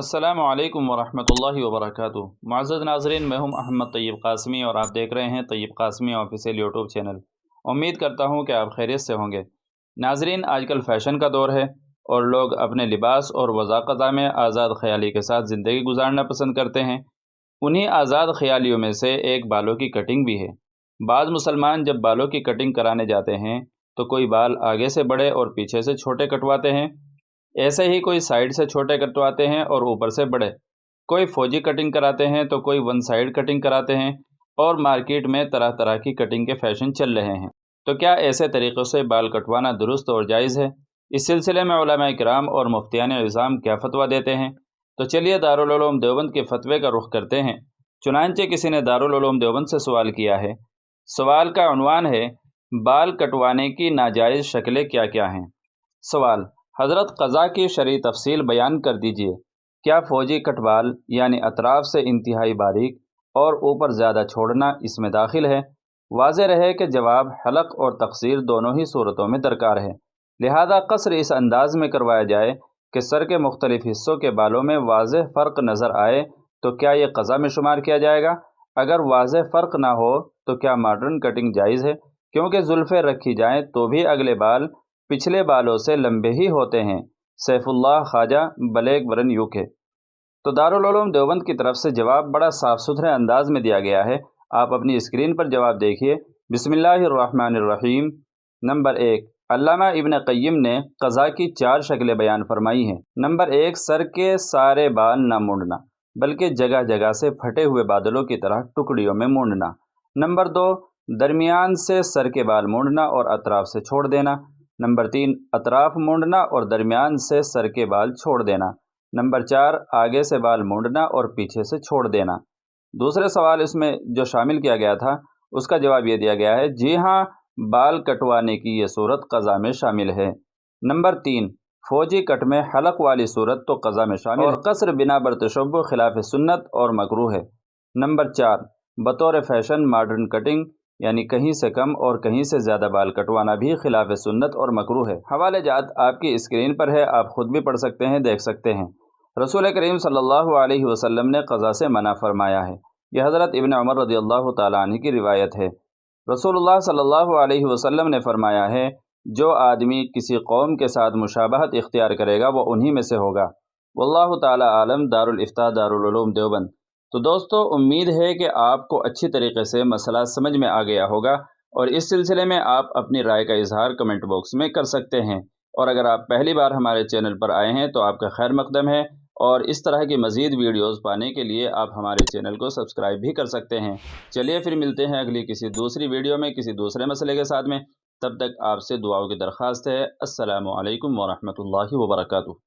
अस्सलामु अलैकुम वरहमतुल्लाहि वबरकातुहू। मुअज़्ज़ज़ नाज़रीन, मैं हूं अहमद तैयब कासमी और आप देख रहे हैं Tayyab Qasmi official YouTube channel. उम्मीद करता हूं कि आप खैरियत से होंगे। नाज़रीन, आजकल फ़ैशन का दौर है और लोग अपने लिबास और वज़ाक़त में आज़ाद ख़याली के साथ ज़िंदगी गुजारना पसंद करते हैं। उन्हीं आज़ाद ख़यालियों में से एक बालों की कटिंग भी है। बाज़ मुसलमान जब बालों की कटिंग कराने जाते हैं तो कोई बाल आगे से बड़े और पीछे से छोटे कटवाते हैं। ऐसे ही कोई साइड से छोटे कटवाते हैं और ऊपर से बड़े। कोई फौजी कटिंग कराते हैं तो कोई वन साइड कटिंग कराते हैं और मार्केट में तरह तरह की कटिंग के फैशन चल रहे हैं। तो क्या ऐसे तरीक़ों से बाल कटवाना दुरुस्त और जायज़ है? इस सिलसिले में उलमाए किराम और मुफ्तियान इज़ाम क्या फ़तवा देते हैं? तो चलिए दारुल उलूम देवबंद के फ़तवे का रुख करते हैं। चुनांचे किसी ने दारुल उलूम देवबंद से सवाल किया है। सवाल का उन्वान है, बाल कटवाने की नाजायज़ शक्लें क्या क्या हैं? सवाल: हज़रत क़ज़ा की शरई तफ़सील बयान कर दीजिए। क्या फ़ौजी कट बाल यानी अतराफ़ से इंतहाई बारीक और ऊपर ज़्यादा छोड़ना इसमें दाखिल है? वाज़ेह रहे कि जवाब हलक़ और तक़सीर दोनों ही सूरतों में दरकार है। लिहाजा क़स्र इस अंदाज़ में करवाया जाए कि सर के मुख्तलिफ़ हिस्सों के बालों में वाज़ेह फ़र्क नज़र आए तो क्या ये क़ज़ा में शुमार किया जाएगा? अगर वाज़ेह फ़र्क ना हो तो क्या मॉडर्न कटिंग जायज़ है? क्योंकि ज़ुल्फ़ें रखी जाएँ तो भी अगले बाल पिछले बालों से लंबे ही होते हैं। Saifullah Khwaja, Blackburn, UK. तो दारुल उलूम देवबंद की तरफ से जवाब बड़ा साफ़ सुथरे अंदाज में दिया गया है। आप अपनी स्क्रीन पर जवाब देखिए। बिस्मिल्लाहिर्रहमानिर्रहीम। नंबर 1, अल्लामा इब्न क़य्यिम ने क़ज़ा की 4 शक्लें बयान फरमाई हैं। नंबर 1, सर के सारे बाल न मुंडना बल्कि जगह जगह से फटे हुए बादलों की तरह टुकड़ियों में मुंडना। नंबर 2, दरमियान से सर के बाल मुंडना और अतराफ़ से छोड़ देना। नंबर 3, अतराफ़ मुंडना और दरमियान से सर के बाल छोड़ देना। नंबर 4, आगे से बाल मुंडना और पीछे से छोड़ देना। दूसरे सवाल इसमें जो शामिल किया गया था उसका जवाब ये दिया गया है, जी हाँ, बाल कटवाने की ये सूरत क़ज़ा में शामिल है। नंबर 3, फ़ौजी कट में हलक़ वाली सूरत तो क़ज़ा में शामिल और क़स्र बिना बरतशब्बुह खिलाफ सुन्नत और मकरूह है। नंबर 4, बतौर फ़ैशन मॉडर्न कटिंग यानी कहीं से कम और कहीं से ज़्यादा बाल कटवाना भी खिलाफ सुन्नत और मकरूह है। हवाले जात आपकी स्क्रीन पर है, आप ख़ुद भी पढ़ सकते हैं, देख सकते हैं। रसूल करीम सल्लल्लाहु अलैहि वसल्लम ने क़ज़ा से मना फरमाया है। यह हज़रत इब्न उमर रज़ियल्लाहु ताला अन्हु की रिवायत है। रसूलुल्लाह सल्लल्लाहु अलैहि वसल्लम ने फरमाया है, जो आदमी किसी कौम के साथ मुशाबहत इख्तियार करेगा वो उन्हीं में से होगा। वल्लाहु ताला आलम। दारुल इफ्ता दारुल उलूम देवबंद। तो दोस्तों, उम्मीद है कि आपको अच्छी तरीके से मसला समझ में आ गया होगा और इस सिलसिले में आप अपनी राय का इजहार कमेंट बॉक्स में कर सकते हैं। और अगर आप पहली बार हमारे चैनल पर आए हैं तो आपका खैर मकदम है और इस तरह की मज़ीद वीडियोज़ पाने के लिए आप हमारे चैनल को सब्सक्राइब भी कर सकते हैं। चलिए फिर मिलते हैं अगली किसी दूसरी वीडियो में किसी दूसरे मसले के साथ में। तब तक आपसे दुआओं की दरख्वास्त है। अस्सलामु अलैकुम वरहमतुल्लाहि वबरकातुहू।